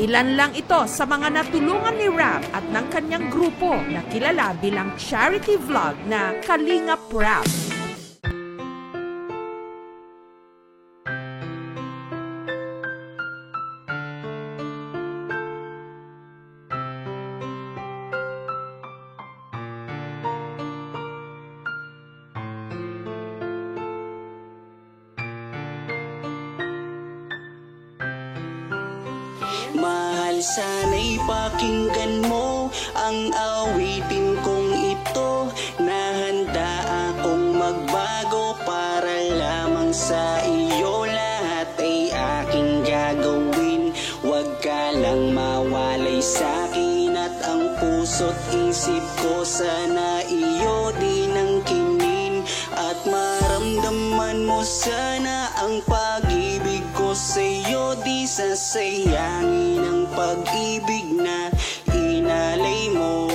Ilan lang ito sa mga natulungan ni Rap at ng kanyang grupo na kilala bilang charity vlog na Kalingap Rap. Mahal, sana'y pakinggan mo ang awitin kong ito, na handa akong magbago para lamang sa iyo. Lahat ay aking gagawin, huwag ka lang mawalay sa'kin. At ang puso't isip ko sana iyo din ang kinin, at maramdaman mo sana ang pag-ibig ko sa'yo. Di sasayangin ang pag-ibig na inalay mo,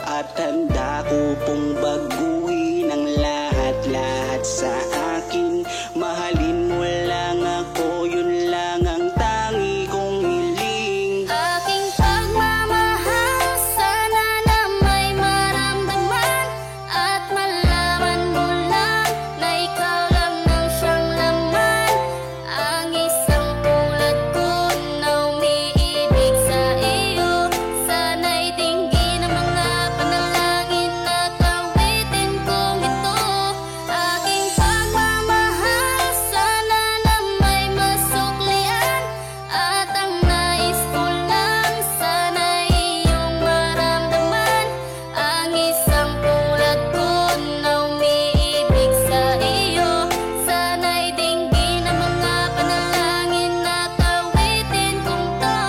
at handa ko pong baguhin ang lahat-lahat sa akin. Mahalin mo lang ako, yun lang ang tangi kong hiling. Aking pagmamahal, sana na may maramdaman, at malaman mo lang na ikaw lang ang siyang laman. Ang isang tulad ko na umiibig sa iyo, sana'y dinggin ang mga panalangin at awitin kong ito. Aking pagmamahal, sana na may masuklian, at ang nais ko lang sana'y iyong maramdaman. Ang isang tulad ko na umiibig sa iyo, sana'y dinggin ang mga panalangin at awitin kong to.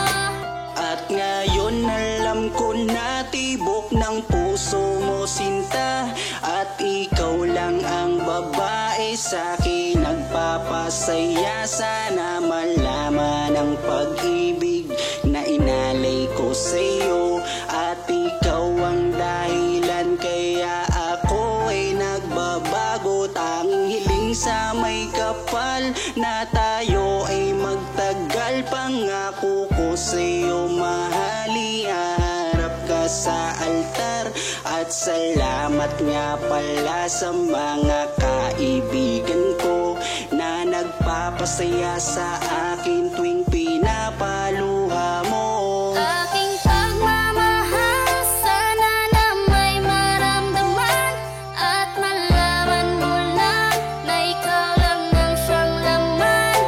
At ngayon alam ko na tibok ng puso mo sinta, at ikaw lang ang babae sa'kin nagpapasaya. Sana malaman ang pag-ibig na inalay ko sa'yo, at ikaw ang dahilan kaya ako ay nagbabago. Tanging hiling sa may kapal na tayo ay magtagal. Pangako ko sa'yo, mahali, haharap ka sa altar. At salamat nga pala sa mga kaibigan ko na nagpapasaya sa akin tuwing pinapaluha mo. Aking pagmamahal, sana na may maramdaman, at malaman mo lang na ikaw lang ang siyang laman.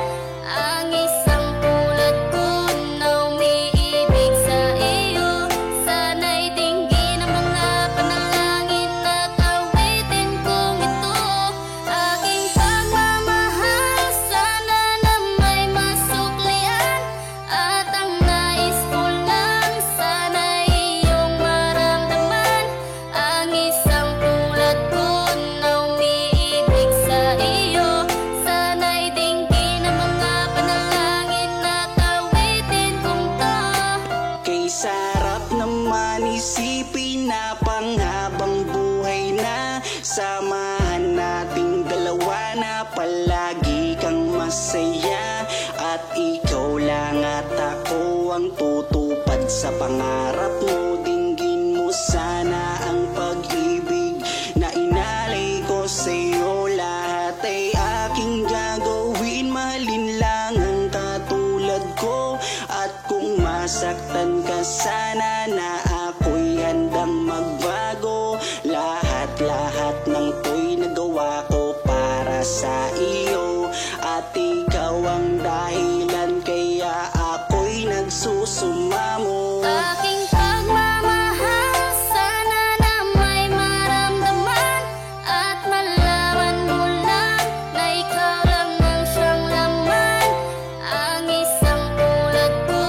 Ang isang tulad ko na umiibig sa iyo, sana'y dinggin ang mga panalangin at awitin kong ito. Aking pagmamahal, sana na may masuklian, at ang nais ko lang sana'y iyong maramdaman. Ang isang tulad ko na umiibig sa iyo, sana'y dinggin ang mga panalangin at awitin kong to. Kay sarap naman isipin na panghabang buhay na samahan nating dalawa, na palagi kang masaya. At ikaw lang at ako ang tutupad sa pangarap mo. Dinggin mo sana ang pag-ibig na inalay ko sa'yo. Lahat ay aking gagawin, mahalin lang ang katulad ko. At kung masaktan ka sana, na ako'y handang magbago. Lahat-lahat ng to'y nagawa ko para sa iyo, at ikaw ang dahilan kaya ako'y nagsusumamo. Aking pagmamahal, sana na may maramdaman, at malaman mo lang na ikaw lang ang siyang laman. Ang isang tulad ko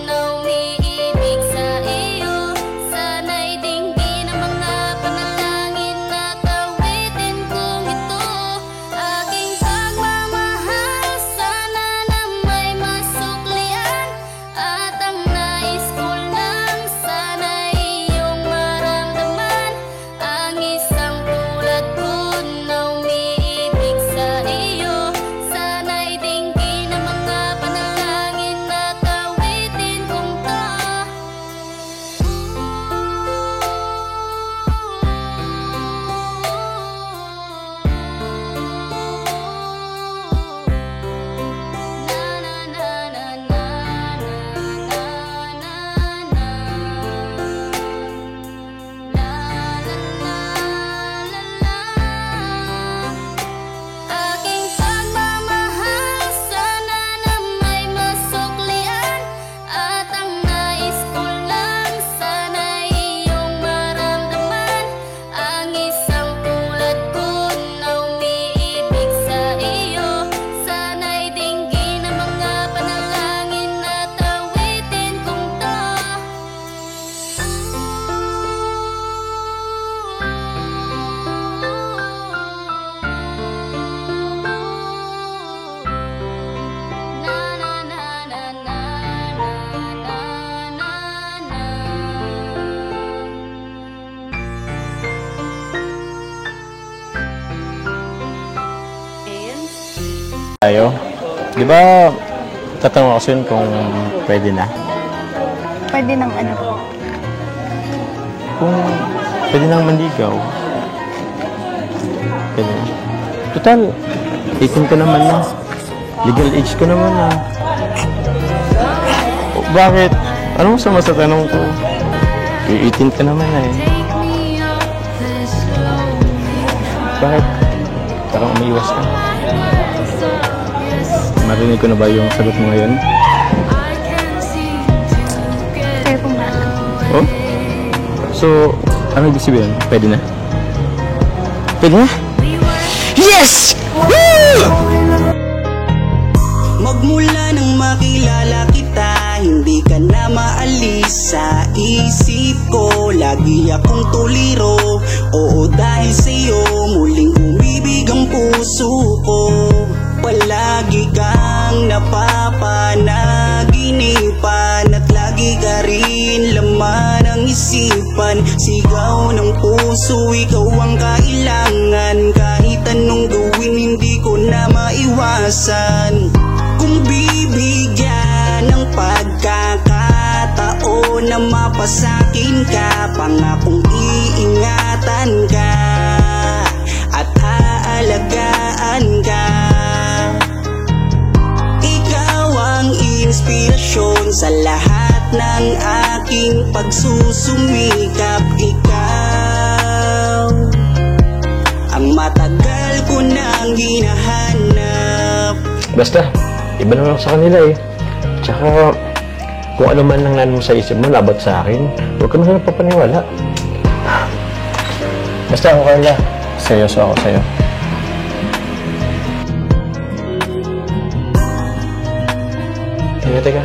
na umiibig sa iyo, sana'y dinggin ang mga panalangin at awitin kong ito. Aking pagmamahal, sana na may masuklian, at ang nais ko Di ba, tatanong ako sa'yo kung pwede na? Pwede ng ano? Kung pwede nang manligaw. Pwede na. Total, 18 ka naman na. Legal age ka naman na. Bakit? Anong masama sa tanong ko? 18 ka naman na eh. Bakit? Parang umiiwas ka. Marinig ko na ba yung sagot mo ngayon? Kayo pong bahala. Oh? So, ano ibig sabihin? Pwede na? Pwede na? Yes! Woo! Magmula nang makilala kita, hindi ka na maalis sa isip ko. Lagi akong tuliro, oo dahil sa'yo muling umibig ang puso ko. Palagi kang napapanaginipan at lagi ka rin laman ang isipan. Sigaw ng puso, ikaw ang kailangan. Kahit anong gawin, hindi ko na maiwasan. Kung bibigyan ng pagkakataon na mapasakin ka, pangakong iingatan ka at aalagaan ka. Ikaw ang inspirasyon sa lahat ng aking pagsusumikap. Ikaw ang matagal ko nang hinahanap. Basta, iba naman ako sa kanila eh. Tsaka, kung ano man ang nanon mo sa isip mo, labat sa akin, huwag ka naman papaniwala. Basta ako, Carla. Seryoso ako sa'yo. Teka.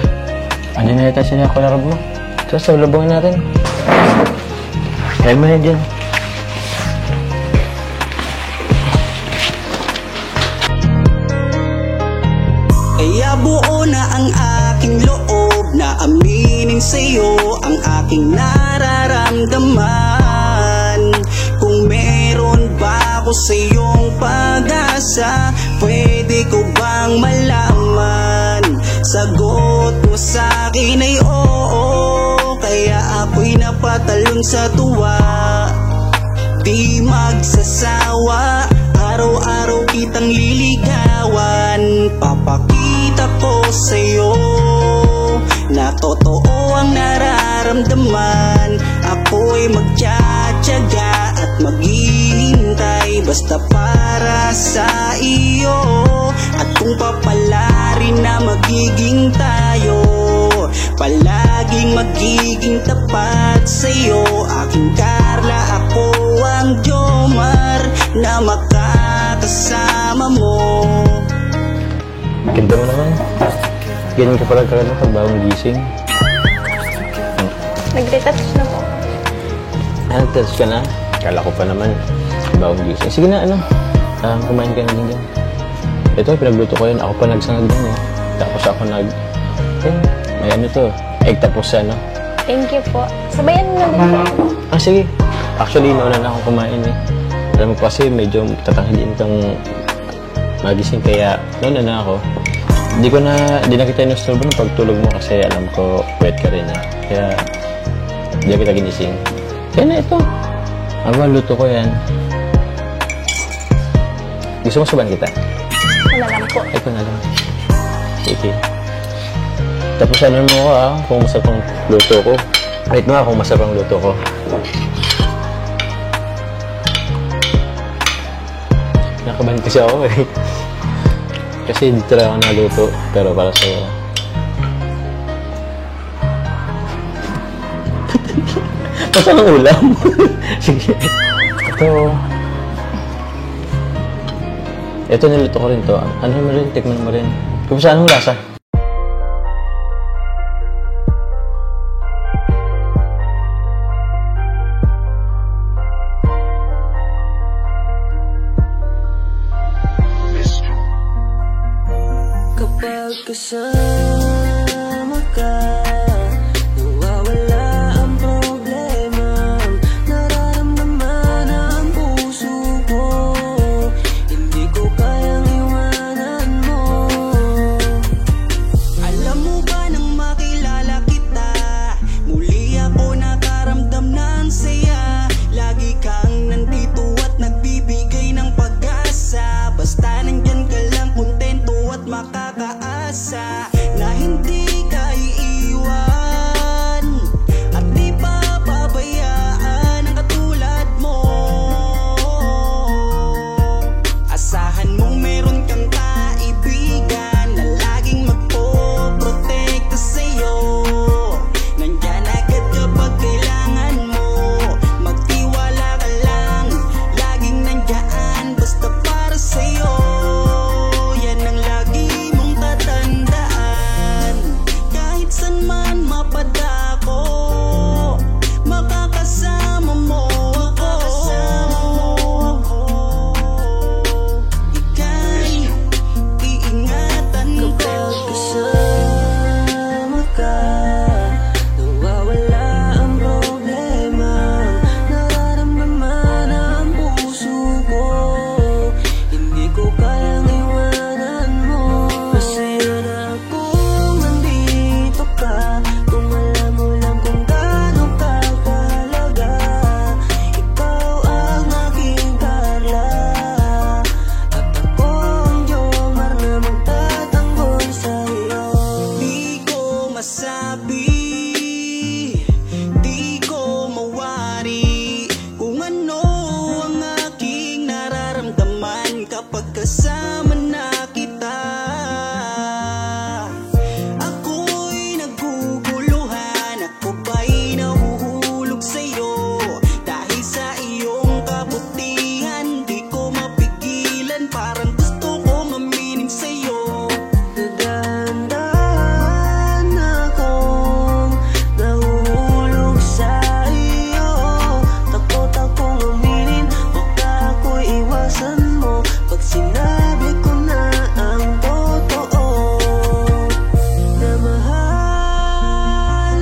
Andiyan na yata siya ako larab mo. Tapos, sablabangin natin. Kaya mo na dyan. Kaya buo na ang aking loob na aminin sa'yo ang aking nararamdaman. Kung meron ba ako sa'yong pag-asa, pwede ko bang malaman? Sagot mo sa'kin ay oo, kaya ako'y napatalon sa tuwa. Di magsasawa, araw-araw kitang liligawan. Papakita ko sa'yo na totoo ang nararamdaman. Ako'y magtsatsaga at maghihintay basta para sa iyo. At kung papalarin na magiging tayo, palaging magiging tapat sa'yo. Aking Carla, ako ang Jomar na makakasama mo. Ganda mo naman. Ganyan ka pala kagad pag bagong gising. Nag-retouch na po. Nag-touch ka na? Kala ko pa naman. Bagong gising. Sige na, kumain ka na din dyan. Ito, pinagluto ko yun. Ako pa nagsangag din eh. Tapos ako may ano to, egg tapos ano. Thank you po. Sabayan mo na din po. Sige. Actually, nauna na akong kumain eh. Alam mo kasi medyo tatanghaliin kang magising kaya nauna na ako. Di na kita inusturbo ng pagtulog mo kasi alam ko wet ka rin eh. Kaya di na kita ginising. Kaya na ito. Ang luto ko yan. Gusto mo suban kita? Ako na lang po. Ito na lang. Sige. Tapos alam mo ko kung masarap ang luto ko. Wait mo kung masarap ang luto ko. Nakabahan kasi ako eh. Kasi dito lang ako naluto. Pero para sa'yo. Masarap ang ulam. Sige. Ito niluto ko rin to. Ano mo rin? Tikman mo rin. Kung saan mo lasa? Kapag kasama ka, nawawala ang problema. Nararamdaman ang puso ko, hindi ko kayang iwanan mo. mapadako, makakasama mo ako. Ika'y iingatan ko. Kapag kasama ka, nawawala ang problema. Nararamdaman ang puso ko, hindi ko kayang iwanan mo. Masaya na kung nandito ka, kung alam mo lang kung gaano ka kahalaga. Ikaw ang aking Carla, at ako ang Jomar na magtatanggol sa'yo. Di ko masabi, di ko mawari kung ano ang aking nararamdaman kapag kasama na kita. Ako'y naguguluhan, ako ba'y nahuhulog sa'yo. Dahil sa iyong kabutihan, di ko mapigilan, parang gusto kong aminin sa'yo. Dahan-dahan akong nahuhulog sa iyo. Takot akong aminin, baka ako'y iwasan mo pag sinabi ko na ang totoo. Na mahal,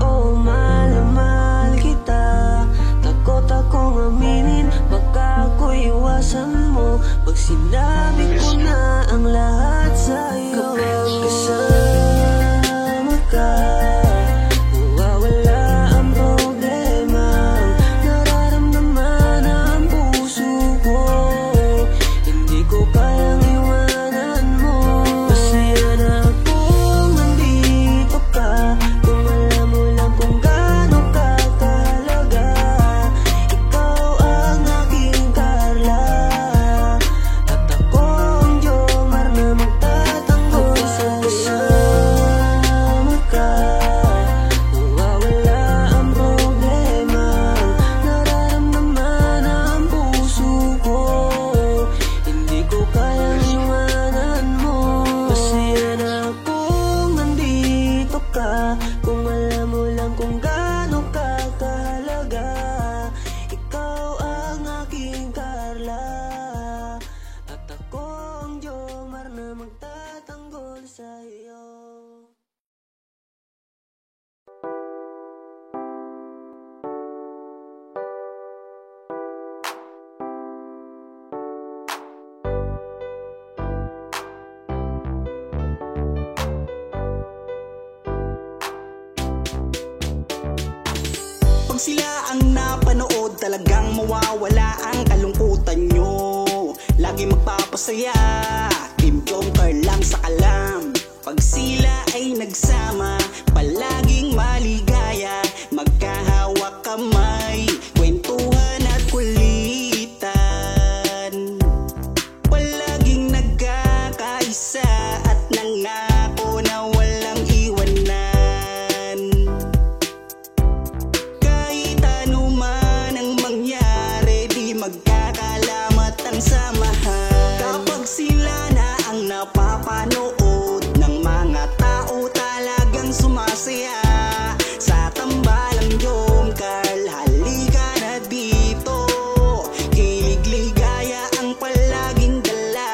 oh mahal na mahal kita. Takot akong aminin, baka ako'y iwasan mo pag sinabi ko na ang lahat sa'yo. Kapag kasama ka, nawawala ang problema. Nararamdaman ang puso ko, hindi ko kayang iwanan mo. Masaya na kung nandito ka, kung alam mo lang kung gaano ka kahalaga. Ikaw ang aking Carla, at ako ang Jomar na magtatanggol sa'yo. Kasama ka, nawawala ang problema. Nararamdaman ang puso ko, hindi ko kayang iwanan mo. Masaya na kung nandito ka, kung alam mo lang kung gaano ka kahalaga. Ikaw ang aking Carla, at ako ang Jomar na magtatanggol sa'yo. Pag sila ang napanood, talagang mawawala ang kalungkutan nyo. Lagi magpapasaya, Team Jomcar lang sa kalam. Pag sila ay nagsama, palaging maligaya. Magkahawak kamay, kwentuhan at kulitan. Palaging nagkakaisa at nangako na walang iwanan. Kahit ano man ang mangyari, di magkakalamat ang samahan. Kapag sila na ang napapanood ng mga tao, talagang sumasaya. Sa tambalang Jomcar, halika na dito. Kilig-ligaya ang palaging dala.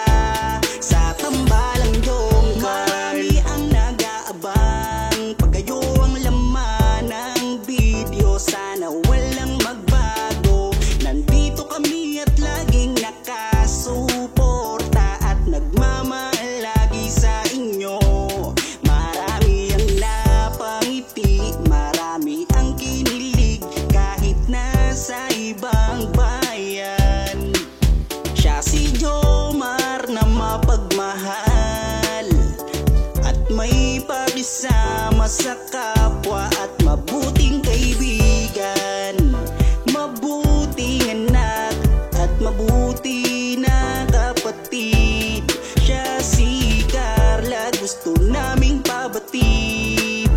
Sa tambalang Jomcar, marami ang nag-aabang. Pag kayo ang laman ng video, sana walang magbago. Nandito kami at laging nakasuporta at nagmamahal lagi sa inyo. Marami ang napangiti, marami ang kinilig, kahit nasa ibang bayan. Siya si Jomar na mapagmahal at may pabisama sa kapwa at mabuting kaibigan. Mabuting anak at mabuti na kapatid. Siya si Carla, gusto naming pabatid.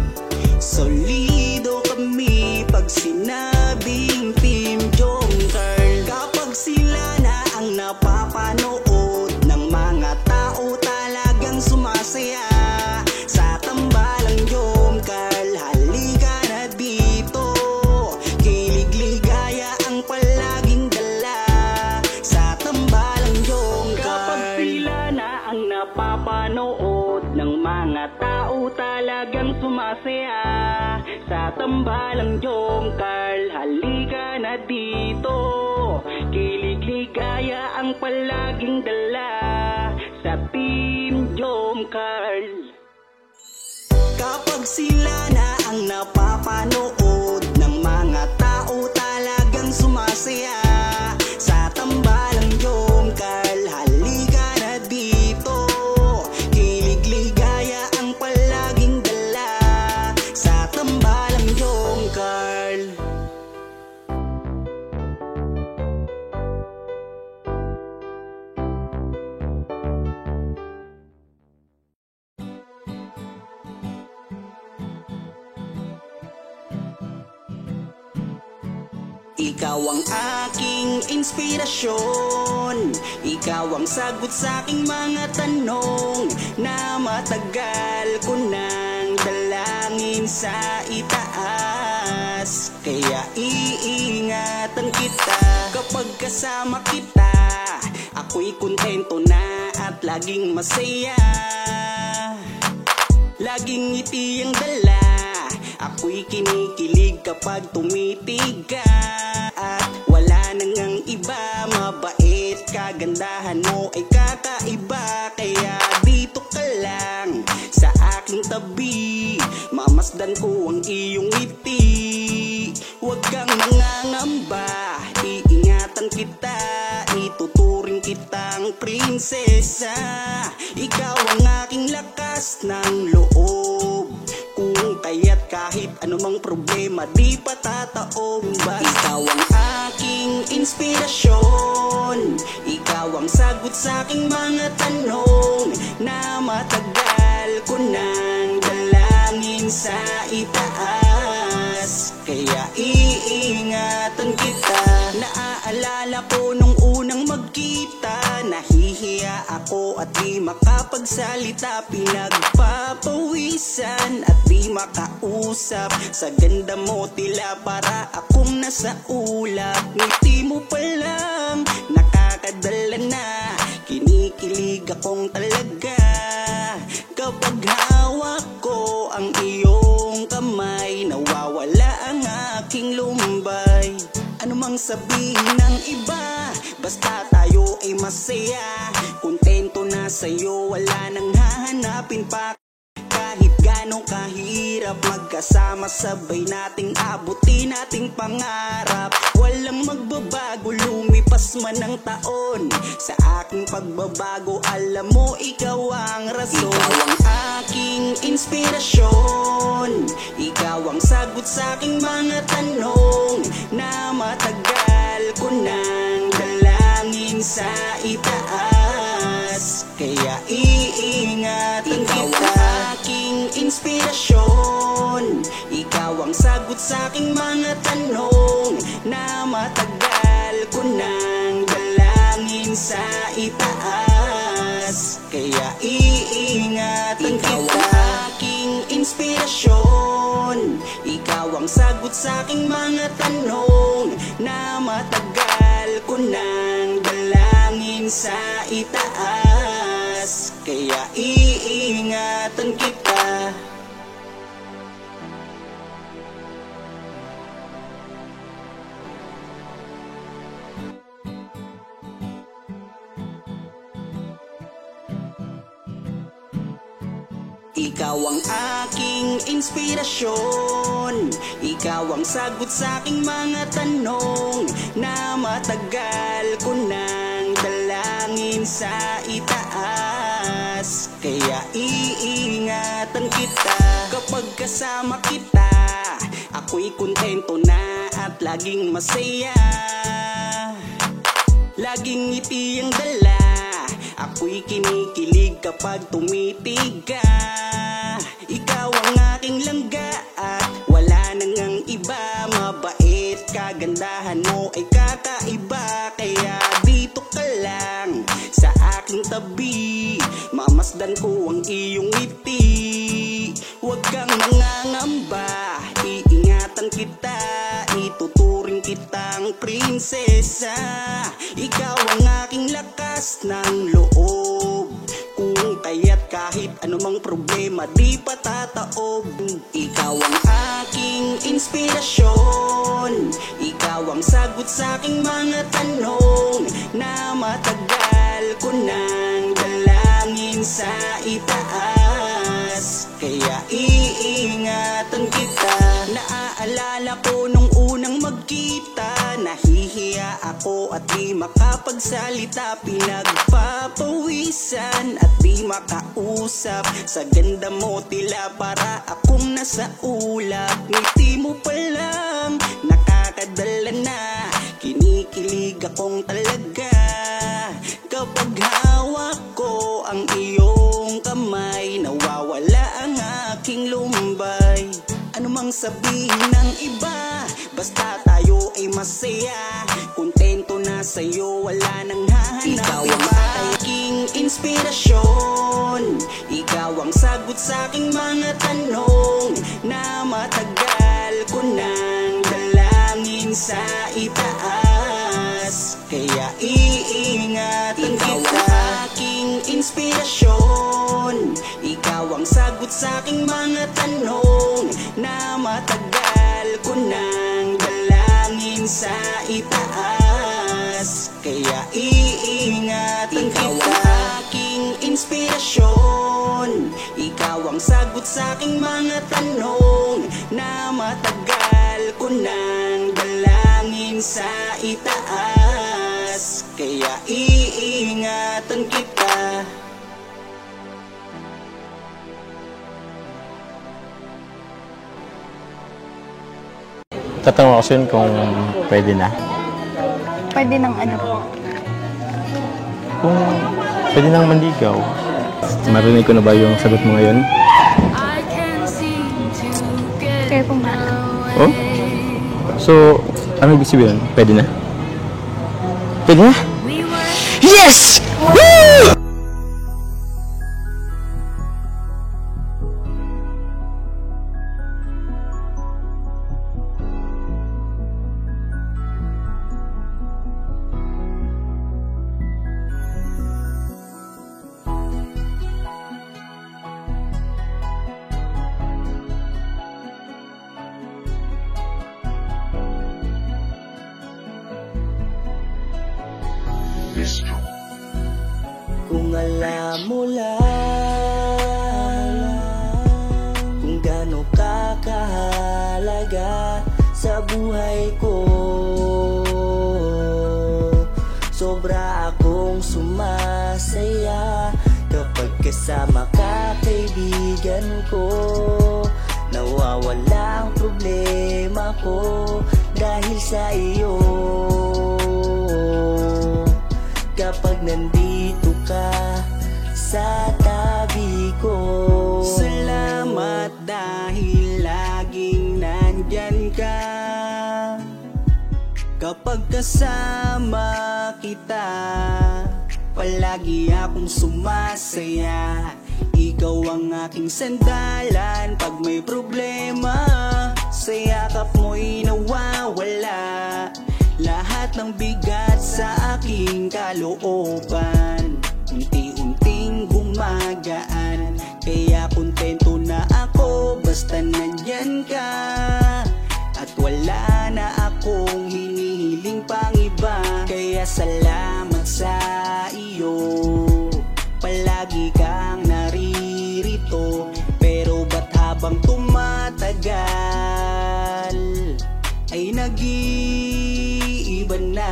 Solido kami pag sinabing Team Jomcar. Kapag sila na ang napapanood ng mga tao, talagang sumasaya. Sa tambalang Jomcar, sumasaya sa tambalang Jom Carl. Halika na dito, kilig ligaya ang palaging dala sa Team Jom Carl. Kapag sila na ang napapanood ng mga tao talagang sumasaya sa tambalang Jom Carl. Halika na dito, kilig ligaya ang palaging dala sa tambalang Jom Carl. Ikaw ang aking inspirasyon, ikaw ang sagot sa aking mga tanong na matagal ko nang dalangin sa itaas. Kaya iingatan kita kapag kasama kita, ako'y kontento na at laging masaya. Laging ngiti ang dala, ako'y kinikilig kapag tumitig ka. At wala nang ang iba, mabait, kagandahan mo ay kakaiba. Kaya dito ka lang sa aking tabi, mamasdan ko ang iyong ngiti. Huwag kang nangangamba, iingatan kita, ituturing kitang prinsesa. Ikaw ang aking lakas ng loob, kung kaya't kahit anumang problema di patataob. Ikaw ang aking inspirasyon, ikaw ang sagot sa aking mga tanong na matagal ko nang dalangin sa itaas. Kaya iingatan kita. Naaalala ko nung unang magkita, nahihiya ako at di makapagsalita. Pinagpapawisan at di makausap, sa ganda mo tila para akong nasa ulap. Ngiti mo pa lang nakakadala na, kinikilig akong talaga. Kapag hawak ko ang iyong kamay, nawawala ang aking lumbay. Ano mang sabihin ng iba, basta tayo ay masaya. Kontento na sa'yo, wala nang hahanapin pa. Kahit gano'ng kahirap, magkasama sabay nating abutin nating pangarap. Walang magbabago, lumipas man ang taon, sa aking pagbabago alam mo ikaw ang rason. Ikaw ang aking inspirasyon, ikaw ang sagot sa aking mga tanong na matagal ko nang dalangin sa itaas. Kaya iingatan kita. Ikaw ang aking inspirasyon, ikaw ang sagot sa aking mga tanong na matagal ko nang dalangin sa itaas. Kaya iingatan kita. Ikaw ang aking inspirasyon, ikaw ang sagot sa aking mga tanong na matagal ko nang dalangin sa itaas. Kaya iingatan kita. Ikaw ang aking inspirasyon, ikaw ang sagot sa aking mga tanong na matagal ko nang dalangin sa itaas. Kaya iingatan kita kapag kasama kita, ako'y kontento na at laging masaya. Laging ngiti ang dala, ako'y kinikilig kapag tumitig ka. Ikaw ang aking langga at wala nang ang iba, mabait, kagandahan mo ay kakaiba. Kaya dito ka lang sa aking tabi, mamasdan ko ang iyong ngiti. Huwag kang nangangamba, iingatan kita, ituturing kitang prinsesa. Ikaw ang aking lakas ng loob, kung kaya't kahit anumang problema di patataob. Ikaw ang aking inspirasyon, ikaw ang sagot sa aking mga tanong na matagal ko nang dalangin sa itaas. Kaya iingatan kita. Naaalala ko nung unang magkita, nahihiya ako at di makapagsalita, pinagpapawisan at di makausap. Sa ganda mo tila para akong nasa ulap. Ngiti mo pa lang nakakadala na, kinikilig akong talaga. Kapag hawak ko ang iyong kamay, nawawala ang aking lumbay. Ano mang sabihin ng iba, basta tayo ay masaya. Kontento na sa'yo, wala nang hahanap. Ikaw ang aking inspirasyon, ikaw ang sagot sa aking mga tanong na matagal ko nang dalangin sa itaas. Kaya iingatan kita. Ikaw ang aking inspirasyon, ikaw ang sagot sa aking mga tanong na matagal ko nang dalangin sa itaas. Kaya iingatan kita. Ikaw ang aking inspirasyon, ikaw ang sagot sa aking mga tanong na matagal ko nang dalangin sa itaas. Kaya iingatan kita. Tatanong ako yun kung pwede na. Pwede ng ano po. Kung pwede nang manligaw. Marinig ko na ba yung sagot mo ngayon? Kayo pong bahala. Oh? So, ano ibig sabihin? Pwede na? Pwede na? Yes! Woo! Kung alam mo lang kung gaano ka kahalaga sa buhay ko, sobra akong sumasaya kapag kasama ka, kaibigan ko. Nawawala ang problema ko dahil sa iyo. Kapag nandito ka sa tabi ko, salamat dahil laging nandyan ka. Kapag kasama kita, palagi akong sumasaya. Ikaw ang aking sandalan pag may problema, sa yakap mo'y nawawala lahat ng bigat sa aking kalooban. Unti-unting gumagaan, kaya kontento na ako basta nandyan ka. At wala na akong hinihiling pang iba, kaya salamat sa iyo. Palagi kang naririto, pero ba't habang tumatagal ay nag-iiba na?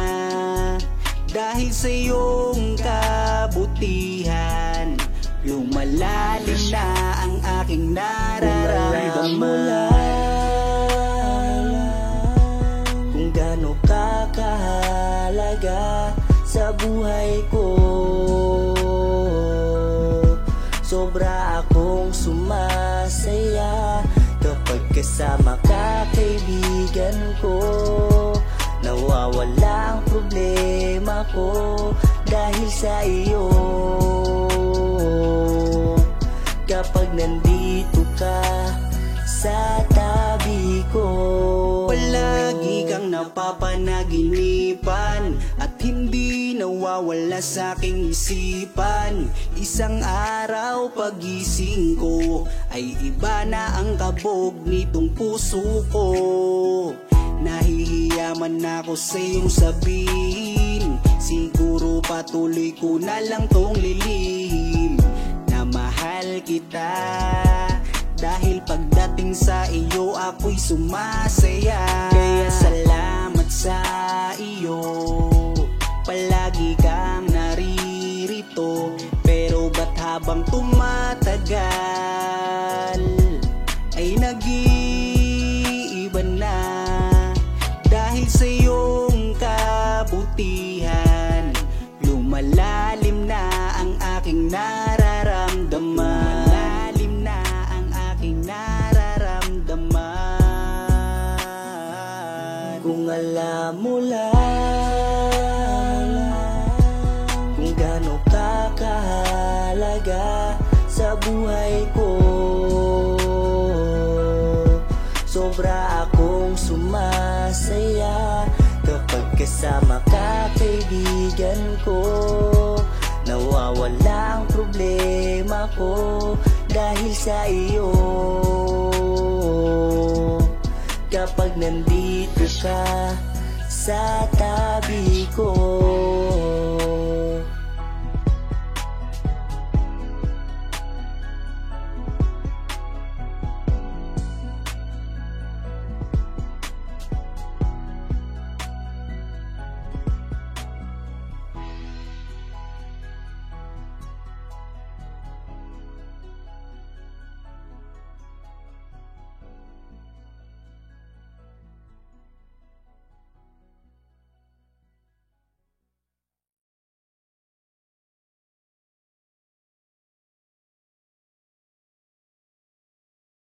Dahil sa iyong kabutihan, lumalalim na ang aking nararamdaman. Kung gaano ka kahalaga sa buhay ko, sobra akong sumasaya kapag kasama ka, kaibigan ko. Nawawala ang problema ko dahil sa iyo. Kapag nandito ka sa tabi ko, palagi kang napapanaginipan at hindi nawawala sa aking isipan. Isang araw pagising ko ay iba na ang kabog nitong puso ko. Nahihiya man ako sa iyong sabihin, siguro patuloy ko na lang tong lilihim na mahal kita. Dahil pagdating sa iyo ako'y sumasaya. Kaya salamat sa iyo, palagi kang naririto. Pero ba't habang tumatagal ay nag-iiba na? Dahil sa iyong kabutihan, lumalalim na ang aking nararamdaman. Kung alam mo lang kung gaano ka kahalaga sa buhay ko, sobra akong sumasaya kapag kasama ka, kaibigan ko. Nawawala ang problema ko dahil sa iyo. Kapag nandito ka sa tabi ko,